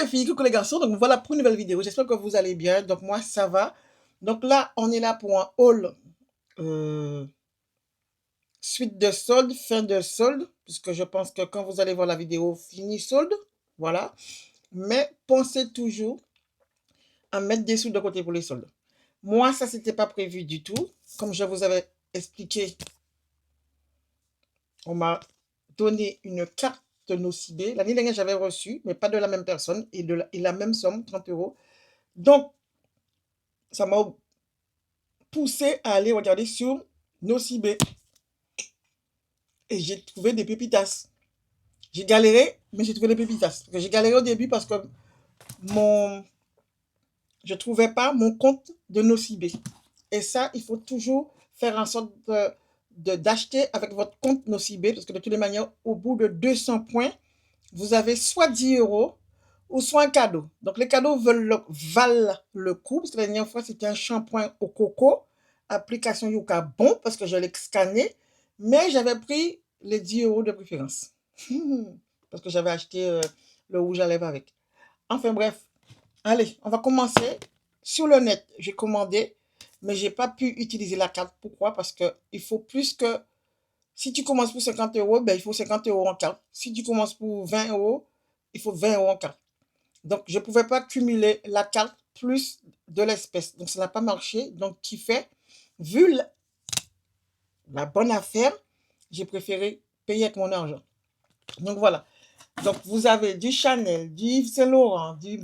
les filles, coucou les garçons, donc voilà pour une nouvelle vidéo, j'espère que vous allez bien, donc moi ça va. Donc là, on est là pour un haul, suite de soldes, fin de solde, puisque je pense que quand vous allez voir la vidéo, fini solde, voilà. Mais pensez toujours à mettre des sous de côté pour les soldes. Moi, ça, c'était pas prévu du tout. Comme je vous avais expliqué, on m'a donné une carte de Nocibé. L'année dernière, j'avais reçu, mais pas de la même personne, et la même somme, 30 euros. Donc, ça m'a poussé à aller regarder sur Nocibé. Et j'ai trouvé des pépitas. J'ai galéré, mais j'ai trouvé des pépitas. J'ai galéré au début parce que je ne trouvais pas mon compte de Nocibé. Et ça, il faut toujours faire en sorte d'acheter avec votre compte Nocibé, parce que de toutes les manières, au bout de 200 points, vous avez soit 10 euros ou soit un cadeau. Donc les cadeaux valent le coup, parce que la dernière fois, c'était un shampoing au coco, application Yuka Bon, parce que je l'ai scanné, mais j'avais pris les 10 euros de préférence. Parce que j'avais acheté le rouge à lèvres avec. Enfin bref, allez, on va commencer. Sur le net, j'ai commandé, mais je n'ai pas pu utiliser la carte. Pourquoi? Parce qu'il faut plus que... Si tu commences pour 50 euros, ben, il faut 50 euros en carte. Si tu commences pour 20 euros, il faut 20 euros en carte. Donc, je ne pouvais pas cumuler la carte plus de l'espèce. Donc, ça n'a pas marché. Donc, qui fait, vu la bonne affaire, j'ai préféré payer avec mon argent. Donc, voilà. Donc, vous avez du Chanel, du Yves Saint Laurent, du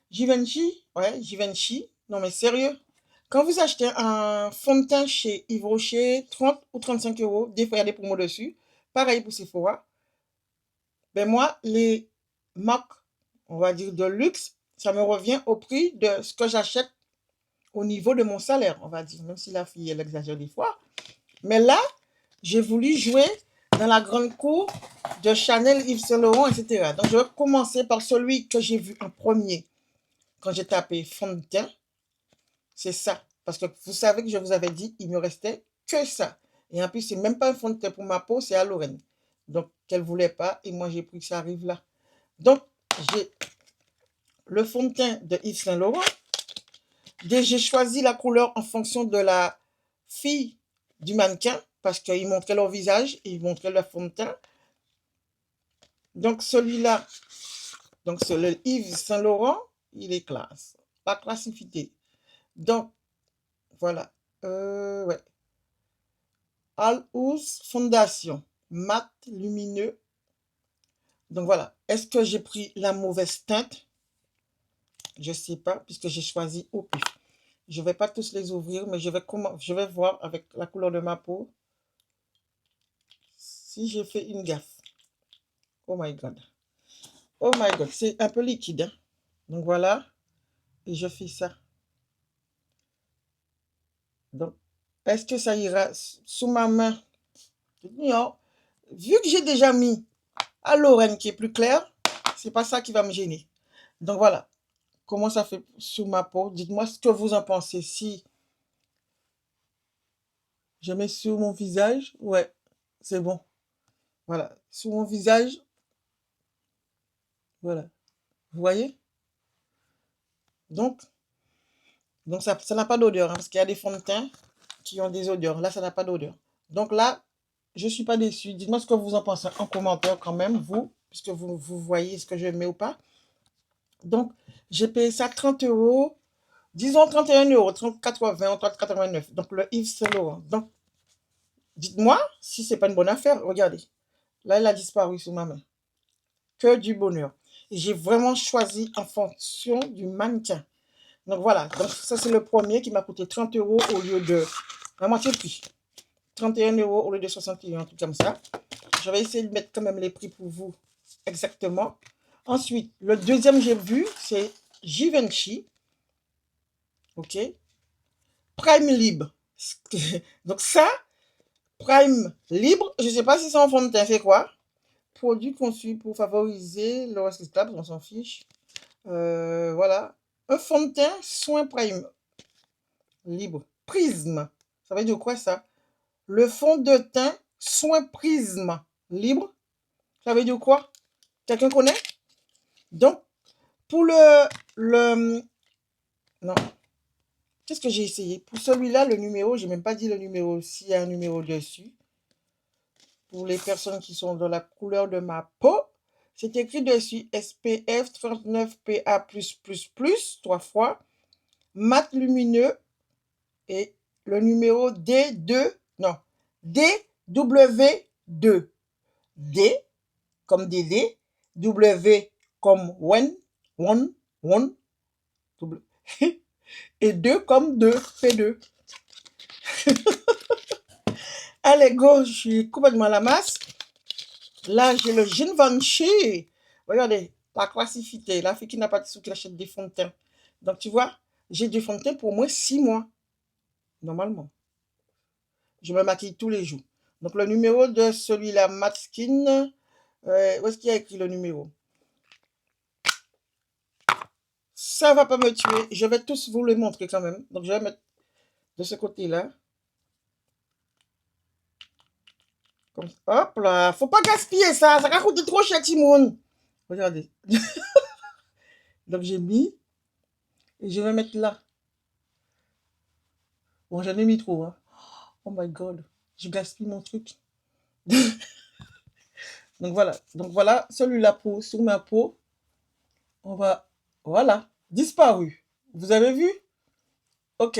Givenchy. Ouais, Givenchy. Non, mais sérieux. Quand vous achetez un fond de teint chez Yves Rocher, 30 ou 35 euros, des fois il y a des promos dessus. Pareil pour Sephora. Ben moi, les marques, on va dire de luxe, ça me revient au prix de ce que j'achète au niveau de mon salaire, on va dire. Même si la fille, elle exagère des fois. Mais là, j'ai voulu jouer dans la grande cour de Chanel, Yves Saint Laurent, etc. Donc, je vais commencer par celui que j'ai vu en premier quand j'ai tapé fond de teint. C'est ça. Parce que vous savez que je vous avais dit, il me restait que ça. Et en plus, c'est même pas un fond de teint pour ma peau, c'est à Lorraine. Donc, qu'elle voulait pas. Et moi, j'ai pris que ça arrive là. Donc, j'ai le fond de teint de Yves Saint Laurent. J'ai choisi la couleur en fonction de la fille du mannequin. Parce qu'ils montraient leur visage et ils montraient leur fond de teint. Donc, celui-là, donc c'est le Yves Saint Laurent, il est classe. La classicité. Donc, voilà. Ouais. All House Fondation, mat lumineux. Donc voilà. Est-ce que j'ai pris la mauvaise teinte? Je ne sais pas, puisque j'ai choisi au pif. Je ne vais pas tous les ouvrir, mais je vais voir avec la couleur de ma peau si j'ai fait une gaffe. Oh my God. Oh my God. C'est un peu liquide. Hein? Donc voilà. Et je fais ça. Donc, est-ce que ça ira sous ma main? Non. Vu que j'ai déjà mis à Lorraine qui est plus clair, c'est pas ça qui va me gêner. Donc voilà. Comment ça fait sur ma peau? Dites-moi ce que vous en pensez. Si je mets sur mon visage, ouais, c'est bon. Voilà. Sur mon visage, voilà. Vous voyez? Donc, ça n'a pas d'odeur, hein, parce qu'il y a des fonds de teint qui ont des odeurs. Là, ça n'a pas d'odeur. Donc là, je ne suis pas déçue. Dites-moi ce que vous en pensez en commentaire quand même, vous, puisque vous voyez ce que je mets ou pas. Donc, j'ai payé ça 30 euros. Disons 31 euros, 30,80, 30,89. Donc, le Yves Saint Laurent. Donc, dites-moi si c'est pas une bonne affaire. Regardez. Là, il a disparu sous ma main. Que du bonheur. Et j'ai vraiment choisi en fonction du mannequin. Donc voilà. Donc ça, c'est le premier qui m'a coûté 30 euros au lieu de la moitié prix. 31 euros au lieu de 61, un truc comme ça. Je vais essayer de mettre quand même les prix pour vous exactement. Ensuite, le deuxième que j'ai vu, c'est Givenchy. OK. Prime Libre. Donc ça, Prime Libre, je ne sais pas si c'est en fond de teint, c'est quoi? Produit conçu pour favoriser le recyclable, on s'en fiche. Voilà. Un fond de teint, soin Prime Libre. Prisme. Ça veut dire quoi ça? Le fond de teint, soin Prisme Libre. Ça veut dire quoi? Quelqu'un connaît? Donc, pour non, qu'est-ce que j'ai essayé? Pour celui-là, le numéro, j'ai même pas dit le numéro, s'il y a un numéro dessus. Pour les personnes qui sont dans la couleur de ma peau, c'est écrit dessus SPF 39 PA+++, 3 fois, mat lumineux et le numéro D2, non, DW2. D comme Dédé, W comme Wen, One, et 2 comme 2, P2. Allez, go, je suis complètement à la masse. Là, j'ai le Givenchy. Regardez, la classicité. La fille qui n'a pas de sous qui achète des fonds de teint. Donc, tu vois, j'ai du fond de teint pour au moins 6 mois, normalement. Je me maquille tous les jours. Donc, le numéro de celui-là, Matte Skin, où est-ce qu'il y a écrit le numéro? Ça va pas me tuer. Je vais tous vous le montrer quand même. Donc, je vais mettre de ce côté-là. Hop là. Faut pas gaspiller ça. Ça va coûter trop cher, Timon. Regardez. Donc, j'ai mis. Et je vais mettre là. Bon, j'en ai mis trop. Hein. Oh my God. Je gaspille mon truc. Donc, voilà. Donc, voilà. Celui-là sur ma peau. On va. Voilà. Disparu. Vous avez vu? Ok.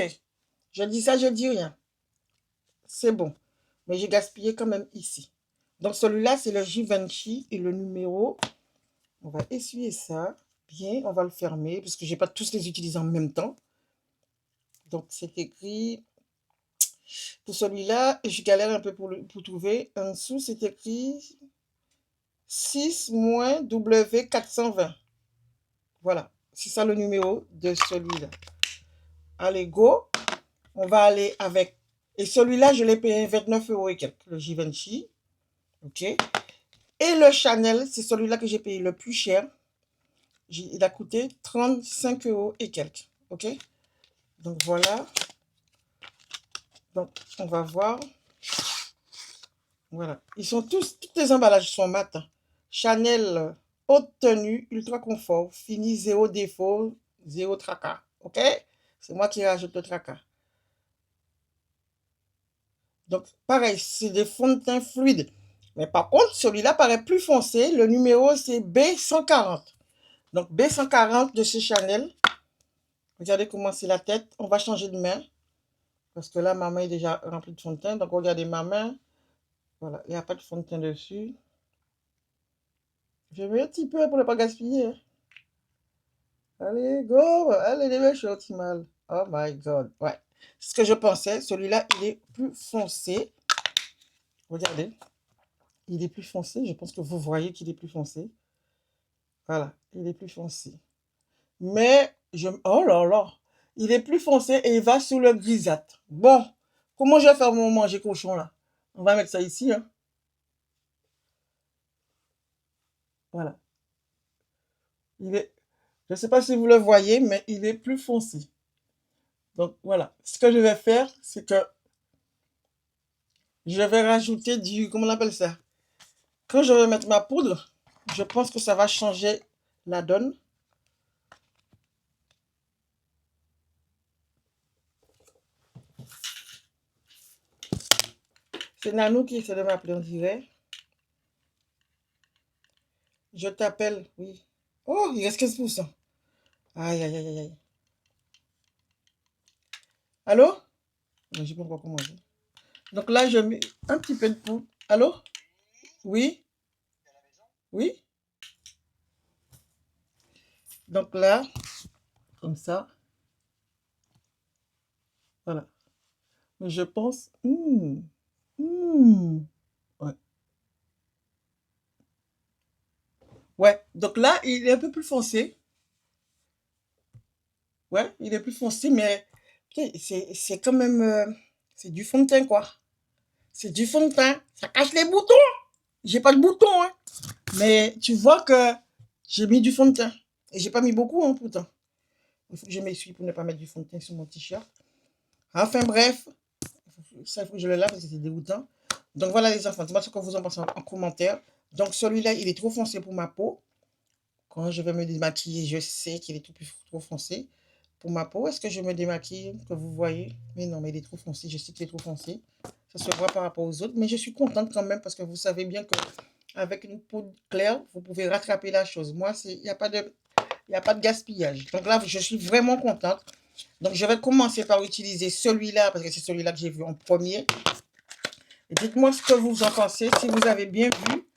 Je dis ça, je dis rien. C'est bon. Mais j'ai gaspillé quand même ici. Donc, celui-là, c'est le Givenchy et le numéro. On va essuyer ça. Bien, on va le fermer parce que je n'ai pas tous les utiliser en même temps. Donc, c'est écrit. Pour celui-là, je galère un peu pour trouver. En dessous, c'est écrit 6-W420. Voilà. C'est ça le numéro de celui-là. Allez, go. On va aller avec. Et celui-là, je l'ai payé 29 € et quelques. Le Givenchy. OK. Et le Chanel, c'est celui-là que j'ai payé le plus cher. Il a coûté 35 € et quelques. OK. Donc, voilà. Donc, on va voir. Voilà. Ils sont tous les emballages sont mat. Chanel haute tenue, ultra confort, fini, zéro défaut, zéro tracas. OK? C'est moi qui rajoute le tracas. Donc, pareil, c'est des fonds de teint fluides. Mais par contre, celui-là paraît plus foncé. Le numéro, c'est B140. Donc, B140 de chez Chanel. Regardez comment c'est la tête. On va changer de main. Parce que là, ma main est déjà remplie de fond de teint. Donc, regardez ma main. Voilà, il n'y a pas de fond de teint dessus. Je mets un petit peu pour ne pas gaspiller. Hein. Allez, go! Allez, les méchants, mal. Oh my God. Ouais. C'est ce que je pensais. Celui-là, il est plus foncé. Regardez. Il est plus foncé. Je pense que vous voyez qu'il est plus foncé. Voilà. Il est plus foncé. Mais, oh là là. Il est plus foncé et il va sous le grisâtre. Bon. Comment je vais faire mon manger cochon, là? On va mettre ça ici, hein. Voilà. Je ne sais pas si vous le voyez, mais il est plus foncé. Donc, voilà. Ce que je vais faire, c'est que je vais rajouter comment on appelle ça? Quand je vais mettre ma poudre, je pense que ça va changer la donne. C'est Nanou qui essaie de m'appeler, on dirait. Je t'appelle, oui. Oh, il reste 15%. Aïe, aïe, aïe, aïe. Allô? Non, je ne sais pas encore comment dire. Donc là, je mets un petit peu de poudre. Allô? Oui? Oui? Donc là, comme ça. Voilà. Je pense. Ouais. Ouais. Donc là, il est un peu plus foncé. Ouais, il est plus foncé, mais c'est quand même. C'est du fond de teint, quoi. C'est du fond de teint. Ça cache les boutons. J'ai pas de boutons, hein. Mais tu vois que j'ai mis du fond de teint. Et j'ai pas mis beaucoup, hein, pourtant. Il faut que je m'essuie pour ne pas mettre du fond de teint sur mon t-shirt. Enfin, bref. Ça, il faut que je le lave parce que c'est dégoûtant. Donc voilà, les enfants. Dites-moi ce que vous en pensez en commentaire. Donc celui-là, il est trop foncé pour ma peau. quand je vais me démaquiller, je sais qu'il est trop foncé pour ma peau. Est-ce que je me démaquille, que vous voyez? Mais non, mais il est trop foncé, je sais qu'il est trop foncé. Ça se voit par rapport aux autres, mais je suis contente quand même parce que vous savez bien que avec une poudre claire, vous pouvez rattraper la chose. Moi, il n'y a pas de, il a pas de gaspillage. Donc là, je suis vraiment contente. Donc, je vais commencer par utiliser celui-là parce que c'est celui-là que j'ai vu en premier. Dites-moi ce que vous en pensez, si vous avez bien vu.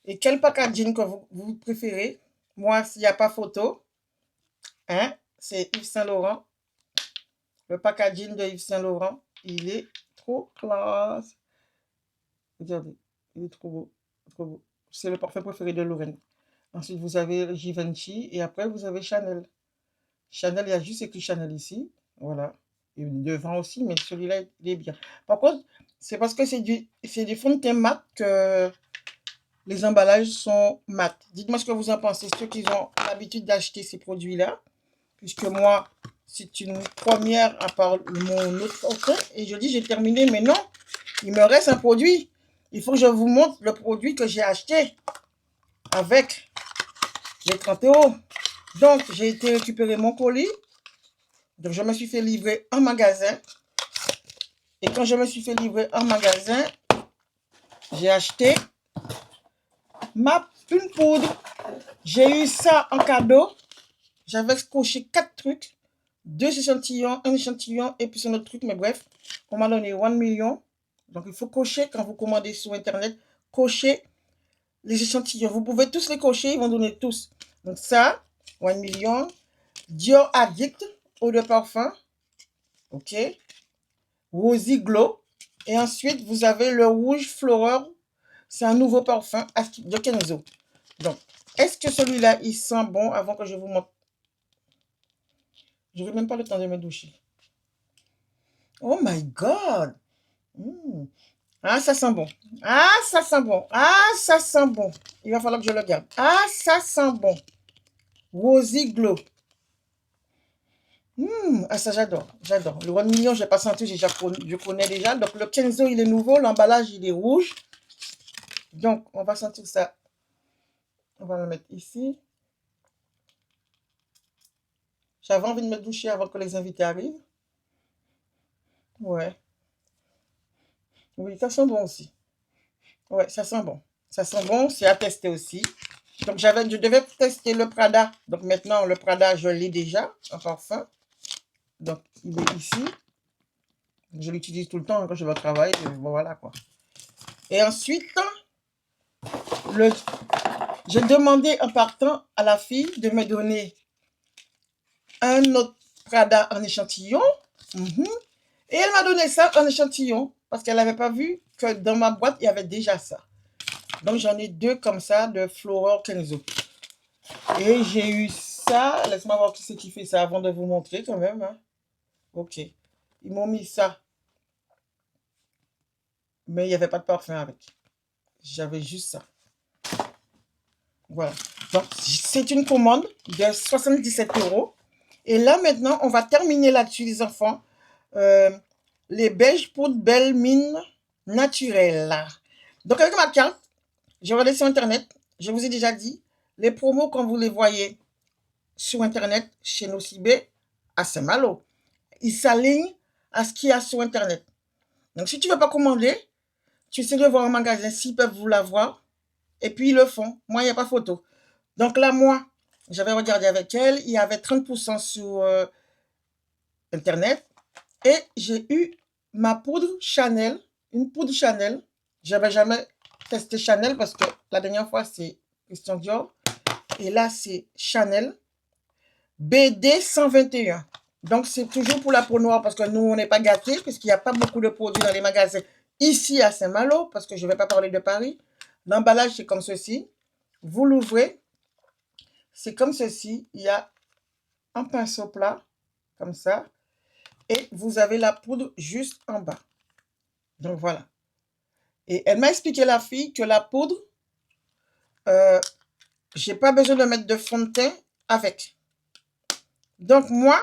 Et quel packaging que vous préférez. Moi, s'il n'y a pas photo, hein, c'est Yves Saint Laurent. Le packaging de Yves Saint Laurent, il est trop classe. Regardez, il est trop beau. Trop beau. C'est le parfum préféré de Lorraine. Ensuite, vous avez Givenchy et après, vous avez Chanel. Chanel, il y a juste écrit Chanel ici. Voilà. Et devant aussi, mais celui-là, il est bien. Par contre, c'est parce que c'est du fond de teint mat que les emballages sont mat. Dites-moi ce que vous en pensez, ceux qui ont l'habitude d'acheter ces produits-là. Puisque moi, c'est une première à part mon autre forfait. Et je dis, j'ai terminé, mais non, il me reste un produit. Il faut que je vous montre le produit que j'ai acheté avec les 30 €. Donc, j'ai été récupérer mon colis. Donc, je me suis fait livrer en magasin. Et quand je me suis fait livrer en magasin, j'ai acheté une poudre. J'ai eu ça en cadeau. J'avais coché 4 trucs. 2 échantillons, un échantillon et puis un autre truc. Mais bref, on m'a donné 1 million. Donc, il faut cocher quand vous commandez sur Internet. Cocher les échantillons. Vous pouvez tous les cocher. Ils vont donner tous. Donc, ça, 1 million. Dior Addict, eau de parfum. OK. Rosy Glow. Et ensuite, vous avez le rouge Flower. C'est un nouveau parfum de Kenzo. Donc, est-ce que celui-là, il sent bon avant que je vous montre? Je n'ai même pas le temps de me doucher. Oh my God! Ah, ça sent bon. Ah, ça sent bon. Ah, ça sent bon. Il va falloir que je le garde. Ah, ça sent bon. Rosy Glow. Ah, ça, j'adore. J'adore. Le 1 million, je n'ai pas senti, je connais déjà. Donc, le Kenzo, il est nouveau. L'emballage, il est rouge. Donc, on va sentir ça. On va le mettre ici. J'avais envie de me doucher avant que les invités arrivent. Ouais. Oui, ça sent bon aussi. Ouais, ça sent bon. Ça sent bon, c'est à tester aussi. Donc, je devais tester le Prada. Donc, maintenant, le Prada, je l'ai déjà en parfum. Donc, il est ici. Je l'utilise tout le temps quand je vais au travail. Voilà, quoi. Et ensuite, j'ai demandé en partant à la fille de me donner un autre Prada en échantillon. Et elle m'a donné ça en échantillon parce qu'elle n'avait pas vu que dans ma boîte, il y avait déjà ça. Donc, j'en ai 2 comme ça de Flower Kenzo. Et j'ai eu ça. Laisse-moi voir qui c'est qui fait ça avant de vous montrer quand même. Hein. OK. Ils m'ont mis ça. Mais il n'y avait pas de parfum avec. J'avais juste ça. Voilà. Donc, c'est une commande de 77 €. Et là, maintenant, on va terminer là-dessus, les enfants. Les beiges poudre belle mine naturelle. Donc, avec ma carte, je vais aller sur Internet. Je vous ai déjà dit, les promos, quand vous les voyez sur Internet, chez Nocibé, à Saint-Malo, ils s'alignent à ce qu'il y a sur Internet. Donc, si tu ne veux pas commander, tu essaies de voir en magasin s'ils peuvent vous l'avoir. Et puis, ils le font. Moi, il n'y a pas photo. Donc là, moi, j'avais regardé avec elle. Il y avait 30% sur Internet. Et j'ai eu ma poudre Chanel. Une poudre Chanel. Je n'avais jamais testé Chanel parce que la dernière fois, c'est Christian Dior. Et là, c'est Chanel BD 121. Donc, c'est toujours pour la peau noire parce que nous, on n'est pas gâtés puisqu'il n'y a pas beaucoup de produits dans les magasins ici à Saint-Malo parce que je ne vais pas parler de Paris. L'emballage, c'est comme ceci. Vous l'ouvrez. C'est comme ceci. Il y a un pinceau plat, comme ça. Et vous avez la poudre juste en bas. Donc, voilà. Et elle m'a expliqué, la fille, que la poudre, j'ai pas besoin de mettre de fond de teint avec. Donc, moi,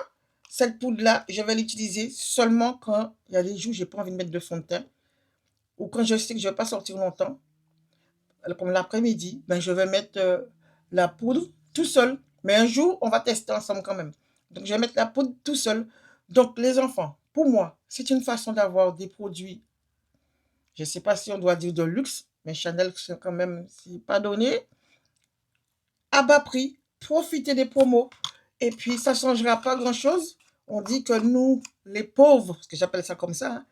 cette poudre-là, je vais l'utiliser seulement quand il y a des jours où j'ai pas envie de mettre de fond de teint. Ou quand je sais que je ne vais pas sortir longtemps. Comme l'après-midi, ben, je vais mettre la poudre tout seul. Mais un jour, on va tester ensemble quand même. Donc, je vais mettre la poudre tout seul. Donc, les enfants, pour moi, c'est une façon d'avoir des produits, je ne sais pas si on doit dire de luxe, mais Chanel, c'est quand même, c'est pas donné, à bas prix, profitez des promos. Et puis, ça ne changera pas grand-chose. On dit que nous, les pauvres, parce que j'appelle ça comme ça, hein,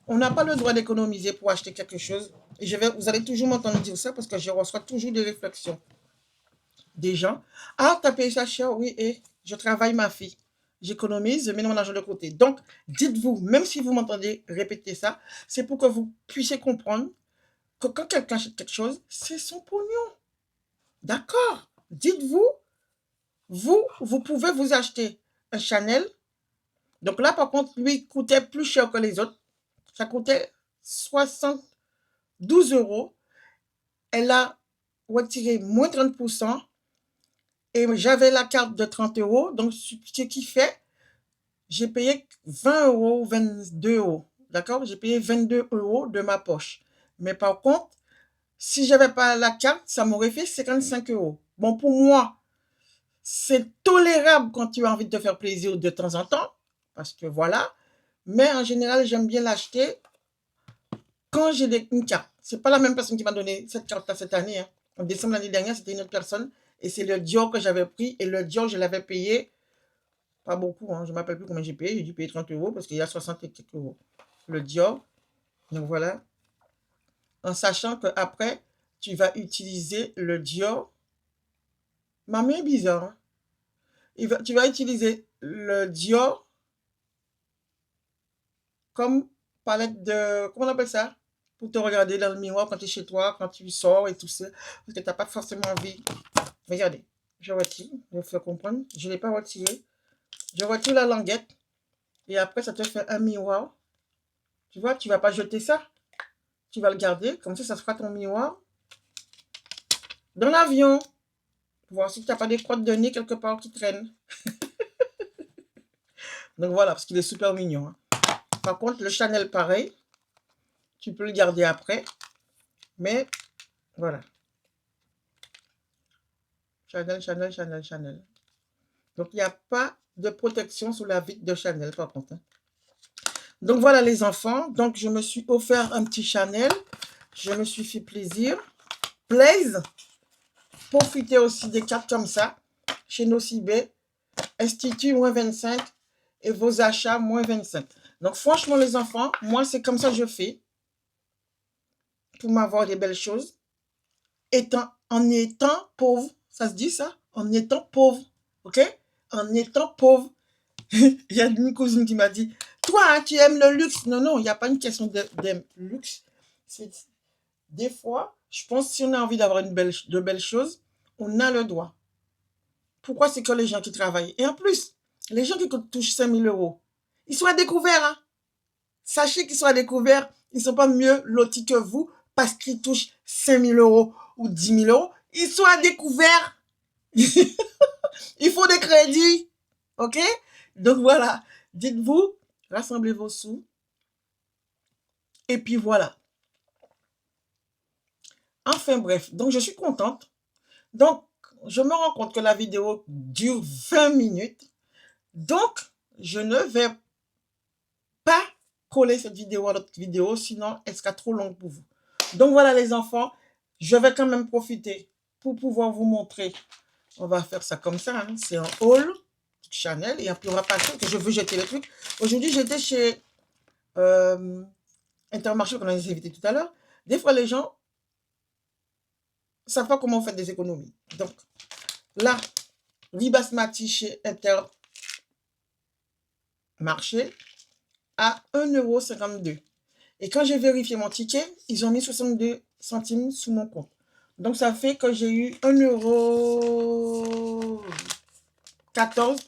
on n'a pas le droit d'économiser pour acheter quelque chose. Et vous allez toujours m'entendre dire ça parce que je reçois toujours des réflexions des gens. Ah, t'as payé ça cher? Oui, et je travaille ma fille. J'économise, je mets mon argent de côté. Donc, dites-vous, même si vous m'entendez répéter ça, c'est pour que vous puissiez comprendre que quand quelqu'un achète quelque chose, c'est son pognon. D'accord? Dites-vous, vous pouvez vous acheter un Chanel. Donc là, par contre, lui coûtait plus cher que les autres. Ça coûtait 72 euros. Elle a retiré moins 30%. Et j'avais la carte de 30 euros. Donc, ce qui fait, j'ai payé 20 euros, 22 euros. D'accord? J'ai payé 22 euros de ma poche. Mais par contre, si je n'avais pas la carte, ça m'aurait fait 55 euros. Bon, pour moi, c'est tolérable quand tu as envie de te faire plaisir de temps en temps. Parce que voilà. Mais en général, j'aime bien l'acheter quand j'ai une carte. Ce n'est pas la même personne qui m'a donné cette carte-là cette année. Hein. En décembre l'année dernière, c'était une autre personne. Et c'est le Dior que j'avais pris. Et le Dior, je l'avais payé pas beaucoup. Hein. Je ne m'appelle plus combien j'ai payé. J'ai dû payer 30 euros parce qu'il y a 60 et quelques euros. Le Dior. Donc voilà. En sachant qu'après, tu vas utiliser le Dior. Ma main est bizarre. Hein. Tu vas utiliser le Dior comme palette de... Comment on appelle ça? Pour te regarder dans le miroir quand tu es chez toi, quand tu sors et tout ça. Parce que tu n'as pas forcément envie. Regardez. Je retire. Je vais faire comprendre. Je ne l'ai pas retiré. Je retire la languette. Et après, ça te fait un miroir. Tu vois, tu ne vas pas jeter ça. Tu vas le garder. Comme ça sera ton miroir. Dans l'avion. Pour voir si tu n'as pas des crottes de nez quelque part qui traînent. Donc voilà, parce qu'il est super mignon. Hein. Par contre, le Chanel, pareil. Tu peux le garder après. Mais voilà. Chanel, Chanel, Chanel, Chanel. Donc, il n'y a pas de protection sous la vitre de Chanel, par contre. Hein. Donc, voilà les enfants. Donc, je me suis offert un petit Chanel. Je me suis fait plaisir. Plaise. Profitez aussi des cartes comme ça. Chez Nocibé. Institut, moins 25. Et vos achats, moins 25. Donc, franchement, les enfants, moi, c'est comme ça que je fais. Pour m'avoir des belles choses. En étant pauvre. Ça se dit ça? En étant pauvre. OK? En étant pauvre. Il y a une cousine qui m'a dit, toi, hein, tu aimes le luxe. Non, non, il n'y a pas une question de luxe. Des fois, je pense que si on a envie d'avoir de belles choses, on a le droit. Pourquoi c'est que les gens qui travaillent? Et en plus, les gens qui touchent 5 000 euros, ils sont à découvert. Hein? Sachez qu'ils sont à découvert. Ils ne sont pas mieux lotis que vous parce qu'ils touchent 5 000 euros ou 10 000 euros. Ils sont à découvert. Il faut des crédits. OK? Donc voilà. Dites-vous, rassemblez vos sous. Et puis voilà. Enfin bref, donc je suis contente. Donc, je me rends compte que la vidéo dure 20 minutes. Donc, je ne vais pas coller cette vidéo à l'autre vidéo, sinon elle sera trop longue pour vous. Donc voilà les enfants, je vais quand même profiter pour pouvoir vous montrer. On va faire ça comme ça, hein. C'est un haul Chanel et puis on va passer que je veux jeter le truc. Aujourd'hui, j'étais chez Intermarché qu'on a invité tout à l'heure. Des fois, les gens ne savent pas comment on fait des économies. Donc, là, riz basmati chez Intermarché à 1,52 €. Et quand j'ai vérifié mon ticket, ils ont mis 62 centimes sous mon compte. Donc, ça fait que j'ai eu 1,14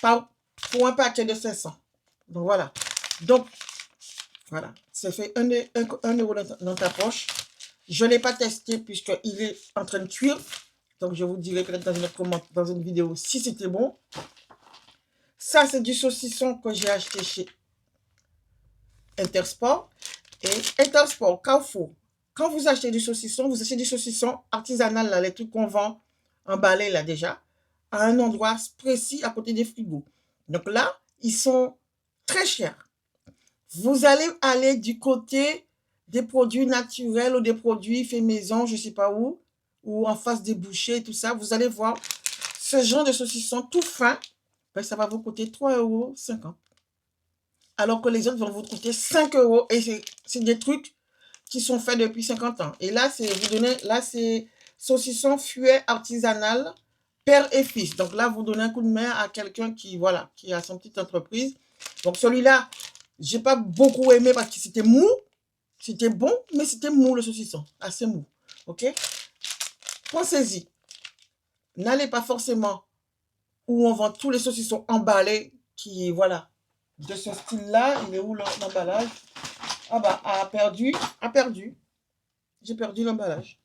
€ pour un paquet de 500. Donc, voilà. Donc, voilà. Ça fait 1 € dans ta poche. Je ne l'ai pas testé puisqu'il est en train de cuire. Donc, je vous dirai peut-être dans une vidéo si c'était bon. Ça, c'est du saucisson que j'ai acheté chez Intersport. Et Intersport, Carrefour. Quand vous achetez du saucisson, vous achetez du saucisson artisanal, là, les trucs qu'on vend emballés là déjà, à un endroit précis à côté des frigos. Donc là, ils sont très chers. Vous allez aller du côté des produits naturels ou des produits faits maison, je ne sais pas où, ou en face des bouchers, tout ça. Vous allez voir ce genre de saucisson tout fin, ben, ça va vous coûter 3,50 €. Alors que les autres vont vous coûter 5 € et c'est des trucs qui sont faits depuis 50 ans. Et là, c'est saucisson fuet artisanal, père et fils. Donc là, vous donnez un coup de main à quelqu'un qui, voilà, qui a son petite entreprise. Donc celui-là, j'ai pas beaucoup aimé parce que c'était mou. C'était bon, mais c'était mou le saucisson. Assez mou. OK? Pensez-y. N'allez pas forcément où on vend tous les saucissons emballés qui, voilà, de ce style-là. Il est où l'emballage? Ah bah, a perdu. J'ai perdu l'emballage.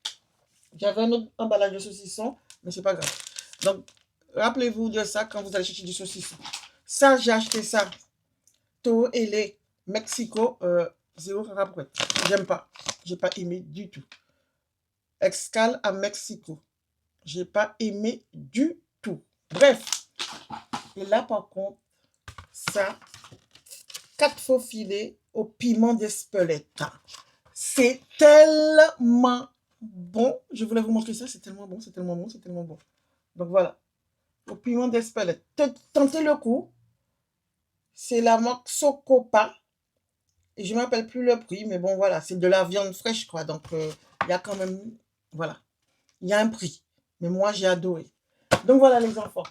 J'avais un autre emballage de saucisson, mais c'est pas grave. Donc, rappelez-vous de ça quand vous allez chercher du saucisson. Ça, j'ai acheté ça. Toro et les Mexico, 0 après. J'aime pas. J'ai pas aimé du tout. Excal à Mexico. J'ai pas aimé du tout. Bref. Et là, par contre, ça, 4 faux filets au piment d'Espelette. C'est tellement bon. Je voulais vous montrer ça. C'est tellement bon, c'est tellement bon, c'est tellement bon. Donc voilà. Au piment d'Espelette. Tentez le coup. C'est la marque Socopa. Et je ne me rappelle plus le prix, mais bon, voilà. C'est de la viande fraîche, quoi. Donc, il y a quand même... Voilà. Il y a un prix. Mais moi, j'ai adoré. Donc voilà, les enfants.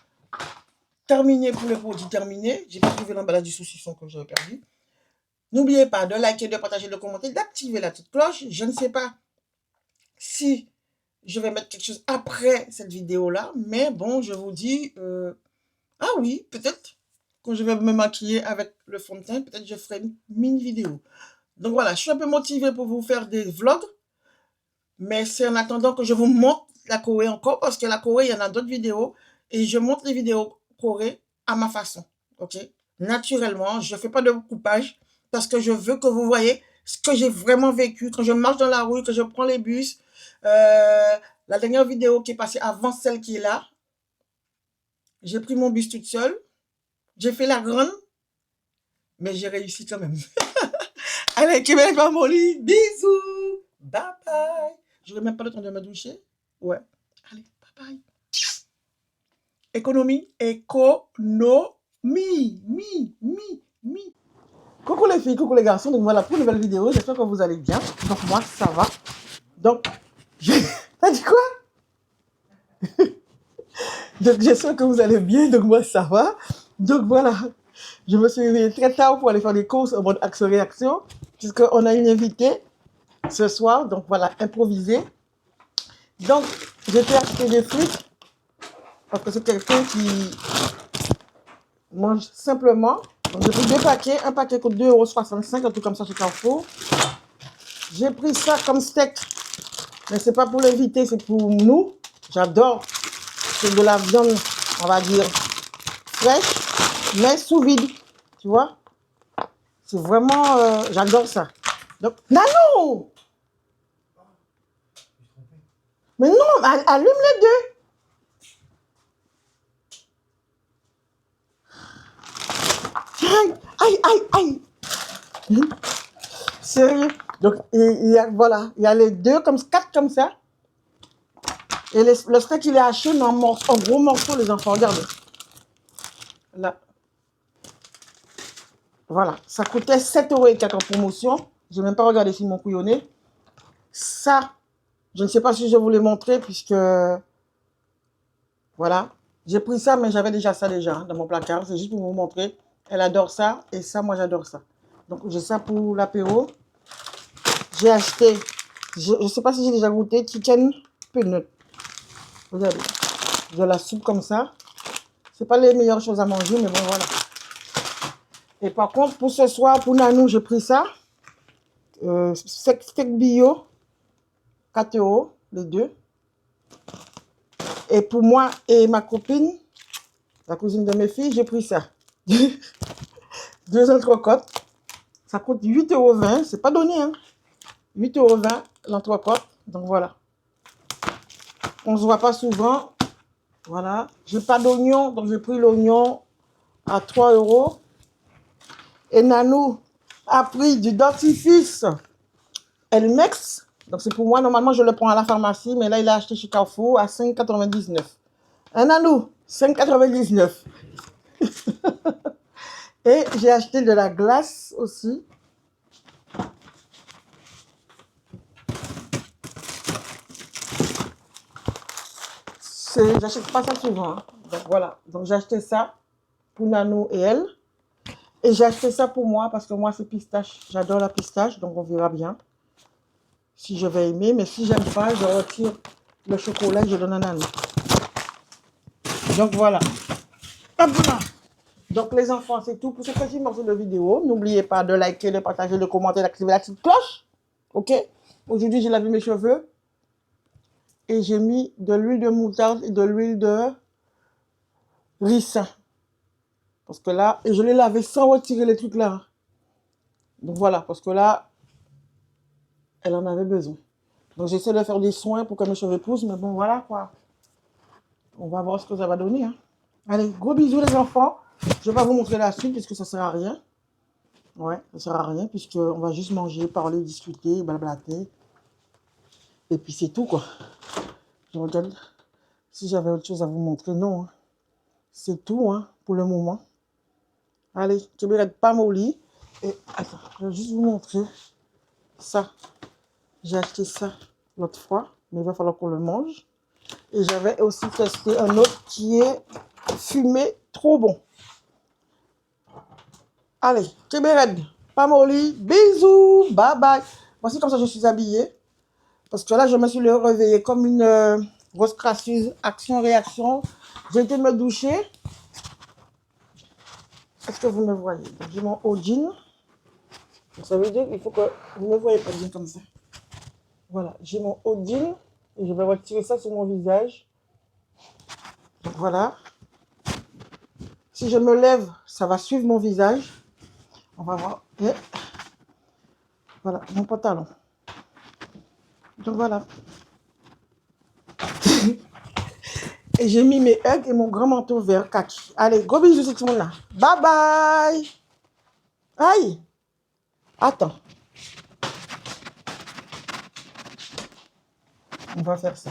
Terminé pour les produits terminés. J'ai pas trouvé l'emballage du saucisson que j'avais perdu. N'oubliez pas de liker, de partager, de commenter, d'activer la petite cloche. Je ne sais pas si je vais mettre quelque chose après cette vidéo-là, mais bon, je vous dis, ah oui, peut-être, quand je vais me maquiller avec le fond de teint, peut-être je ferai une mini vidéo. Donc voilà, je suis un peu motivée pour vous faire des vlogs, mais c'est en attendant que je vous montre la Corée encore, parce que la Corée, il y en a d'autres vidéos, et je montre les vidéos Corée à ma façon, ok? Naturellement, je ne fais pas de coupage, parce que je veux que vous voyez ce que j'ai vraiment vécu, quand je marche dans la rue, que je prends les bus. La dernière vidéo qui est passée avant celle qui est là, j'ai pris mon bus toute seule, j'ai fait la grande, mais j'ai réussi quand même. Allez, qui m'aide pas mon lit, bisous, bye bye. Je n'aurai même pas le temps de me doucher. Ouais, allez, bye bye. Économie, mi. Coucou les filles, coucou les garçons, donc voilà pour une nouvelle vidéo, j'espère que vous allez bien. Donc moi, ça va. Donc, t'as dit quoi? Donc j'espère que vous allez bien, donc moi ça va. Donc voilà, je me suis réveillée très tard pour aller faire des courses en mode action-réaction, puisqu'on a une invitée ce soir, donc voilà, improvisé. Donc, j'ai fait acheter des frites, parce que c'est quelqu'un qui mange simplement. Donc j'ai pris 2 paquets, un paquet coûte 2,65 €, un truc comme ça chez Carrefour. J'ai pris ça comme steak, mais c'est pas pour l'invité, c'est pour nous. J'adore, c'est de la viande, on va dire, fraîche, mais sous vide, tu vois. C'est vraiment, j'adore ça. Donc, Nanou! Mais non, allume les deux. Aïe. Sérieux. Donc, voilà, il y a les deux, comme 4 comme ça. Et le steak, il est haché en gros morceaux, les enfants, regardez. Là. Voilà, ça coûtait 7,04 € en promotion. Je n'ai même pas regardé s'ils m'ont couillonné. Ça, je ne sais pas si je vous l'ai montré, puisque, voilà. J'ai pris ça, mais j'avais déjà ça déjà dans mon placard. C'est juste pour vous montrer. Elle adore ça, et ça, moi, j'adore ça. Donc, j'ai ça pour l'apéro. J'ai acheté, je ne sais pas si j'ai déjà goûté, chicken peanut. Regardez, de la soupe comme ça. C'est pas les meilleures choses à manger, mais bon, voilà. Et par contre, pour ce soir, pour Nanou, j'ai pris ça. Steak bio, 4 €, les deux. Et pour moi et ma copine, la cousine de mes filles, j'ai pris ça. 2 entrecôtes. Ça coûte 8,20 €. C'est pas donné, hein. 8,20 € l'entrecôte. Donc voilà. On ne se voit pas souvent. Voilà. J'ai pas d'oignon, donc j'ai pris l'oignon à 3 euros. Et Nanou a pris du dentifrice Elmex. Donc c'est pour moi, normalement je le prends à la pharmacie, mais là il a acheté chez Carrefour à 5,99. Un Nanou, 5,99. Et j'ai acheté de la glace aussi. J'achète pas ça souvent, hein. Donc voilà. Donc j'ai acheté ça pour Nanou et elle. Et j'ai acheté ça pour moi parce que moi c'est pistache. J'adore la pistache, donc on verra bien si je vais aimer. Mais si j'aime pas, je retire le chocolat et je donne à Nanou. Donc voilà. Hop là. Donc les enfants, c'est tout pour ce petit morceau de vidéo. N'oubliez pas de liker, de partager, de commenter, d'activer la petite cloche. Ok? Aujourd'hui, j'ai lavé mes cheveux et j'ai mis de l'huile de moutarde et de l'huile de ricin. Parce que là, et je l'ai lavé sans retirer les trucs là. Donc voilà, parce que là, elle en avait besoin. Donc j'essaie de faire des soins pour que mes cheveux poussent, mais bon, voilà quoi. On va voir ce que ça va donner, hein. Allez, gros bisous les enfants. Je vais pas vous montrer la suite parce que ça sert à rien. Ouais, ça sert à rien puisqu'on va juste manger, parler, discuter, blablater. Et puis c'est tout quoi. Je regarde si j'avais autre chose à vous montrer. Non, hein. C'est tout hein, pour le moment. Allez, je ne vais pas au lit. Et attends, je vais juste vous montrer ça. J'ai acheté ça l'autre fois, mais il va falloir qu'on le mange. Et j'avais aussi testé un autre qui est fumé, trop bon. Allez, Kébered, pas au lit. Bisous, bye bye. Voici comme ça je suis habillée. Parce que là, je me suis réveillée comme une grosse crasseuse, action-réaction. J'ai été me doucher. Est-ce que vous me voyez? J'ai mon haut jean. Ça veut dire qu'il faut que vous ne me voyez pas bien comme ça. Voilà, j'ai mon haut jean. Et je vais retirer ça sur mon visage. Donc voilà. Si je me lève, ça va suivre mon visage. On va voir. Et voilà, mon pantalon. Donc voilà. Et j'ai mis mes hugs et mon grand manteau vert kaki. Allez, gros bisous tout le monde là. Bye bye. Aïe. Attends. On va faire ça.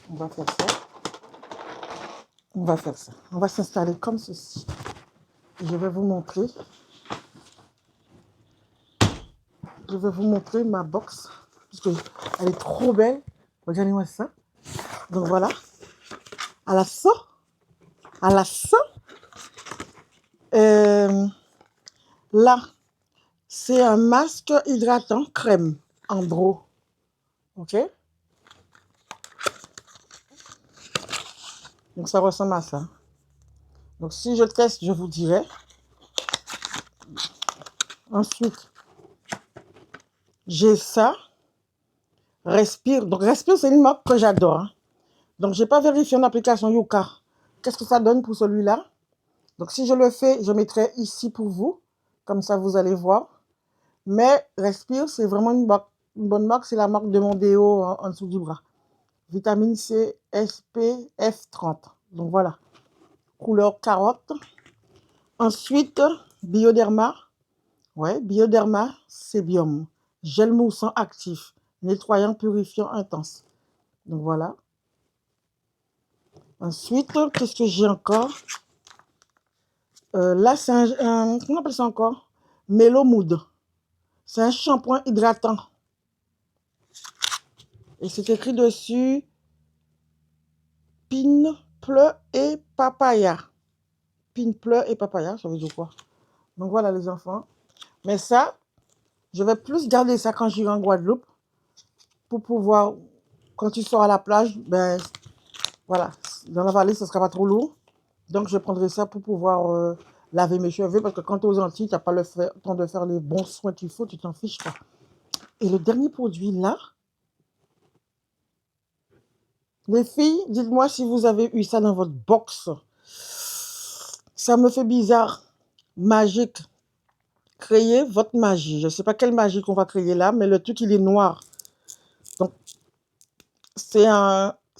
On va faire ça. On va faire ça. On va s'installer comme ceci. Je vais vous montrer. Je vais vous montrer ma box. Parce qu'elle est trop belle. Regardez-moi ça. Donc voilà. À la ça. À la ça. Là, c'est un masque hydratant crème en gros. Ok? Donc ça ressemble à ça. Donc si je teste, je vous dirai. Ensuite, j'ai ça. Respire. Donc Respire, c'est une marque que j'adore. Hein. Donc je n'ai pas vérifié en application Yuka. Qu'est-ce que ça donne pour celui-là? Donc si je le fais, je mettrai ici pour vous. Comme ça, vous allez voir. Mais Respire, c'est vraiment une bonne marque. C'est la marque de mon déo en dessous du bras. Vitamine C SPF 30. Donc voilà. Couleur carotte. Ensuite, Bioderma. Ouais, Bioderma Sébium. Gel moussant actif. Nettoyant, purifiant, intense. Donc voilà. Ensuite, qu'est-ce que j'ai encore? Là, c'est comment on appelle ça encore? Mellow Mood. C'est un shampoing hydratant. Et c'est écrit dessus Pin, pleu et papaya. Pin, pleu et papaya, ça veut dire quoi? Donc voilà les enfants. Mais ça, je vais plus garder ça quand j'irai en Guadeloupe pour pouvoir, quand tu sors à la plage, ben voilà, dans la vallée, ce ne sera pas trop lourd. Donc je prendrai ça pour pouvoir laver mes cheveux parce que quand tu es aux Antilles, tu n'as pas le temps de faire les bons soins qu'il faut, tu t'en fiches pas. Et le dernier produit là, les filles, dites-moi si vous avez eu ça dans votre box. Ça me fait bizarre. Magique. Créez votre magie. Je ne sais pas quelle magie qu'on va créer là, mais le truc, il est noir. Donc, c'est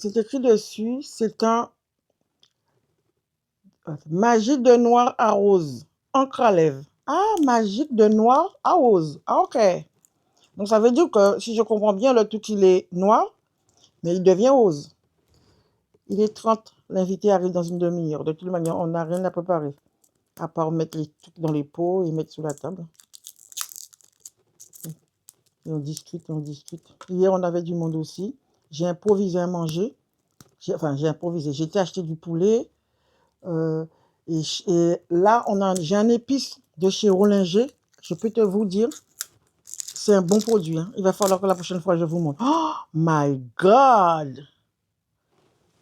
c'est écrit dessus, c'est un magique de noir à rose, encre à lèvres. Ah, magique de noir à rose. Ah, ok. Donc ça veut dire que si je comprends bien, le truc il est noir, mais il devient rose. Il est 30. L'invité arrive dans une demi-heure. De toute manière, on n'a rien à préparer. À part mettre les trucs dans les pots et mettre sur la table. Et on discute, on discute. Hier, on avait du monde aussi. J'ai improvisé à manger. Enfin, j'ai improvisé. J'ai été acheter du poulet. Et là, j'ai un épice de chez Rollinger. Je peux te vous dire, c'est un bon produit. Hein. Il va falloir que la prochaine fois, je vous montre. Oh my God!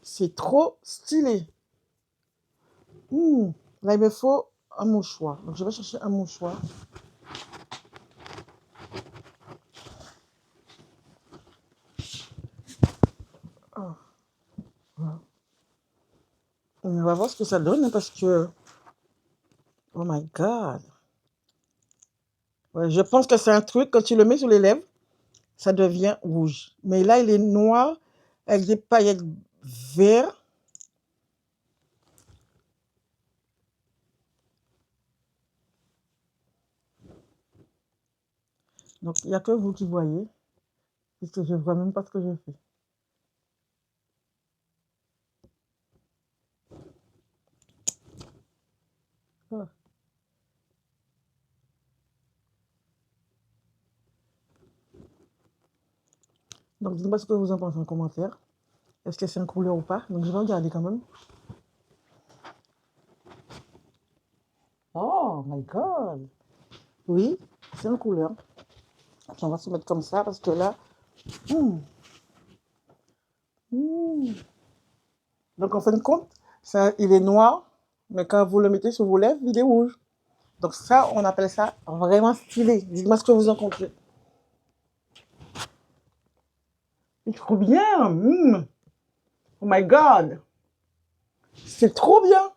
C'est trop stylé. Là, il me faut un mouchoir. Donc, je vais chercher un mouchoir. Oh. Voilà. On va voir ce que ça donne hein, parce que... Oh my God! Ouais, je pense que c'est un truc, quand tu le mets sur les lèvres, ça devient rouge. Mais là, il est noir avec des paillettes vertes. Donc, il n'y a que vous qui voyez, puisque je ne vois même pas ce que je fais. Ah. Donc, dites-moi ce que vous en pensez en commentaire. Est-ce que c'est une couleur ou pas? Donc, je vais regarder quand même. Oh my God! Oui, c'est une couleur. On va se mettre comme ça parce que là... Donc, en fin de compte, ça, il est noir, mais quand vous le mettez sur vos lèvres, il est rouge. Donc, ça, on appelle ça vraiment stylé. Dites-moi ce que vous en pensez. C'est trop bien! Oh my God! C'est trop bien!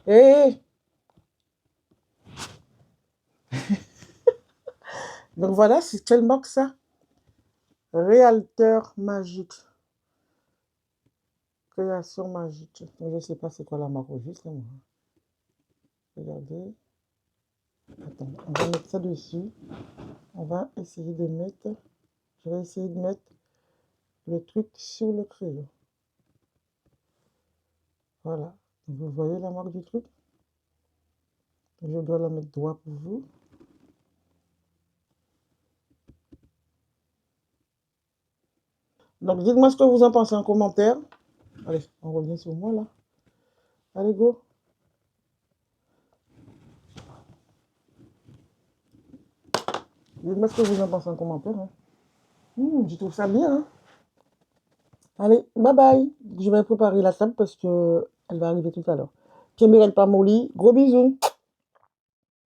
Et donc voilà, c'est quelle marque ça? Réalteur magique. Création magique. Je ne sais pas c'est quoi la marque au juste. Là, moi. Regardez. Attends, on va mettre ça dessus. On va essayer de mettre... Je vais essayer de mettre le truc sur le crayon. Voilà. Vous voyez la marque du truc? Je dois la mettre droit pour vous. Donc, dites-moi ce que vous en pensez en commentaire. Allez, on revient sur moi, là. Allez, go. Dites-moi ce que vous en pensez en commentaire. Hein. Je trouve ça bien. Hein. Allez, bye bye. Je vais préparer la table parce que elle va arriver tout à l'heure. Pierre-Michel Pamoli, gros bisous.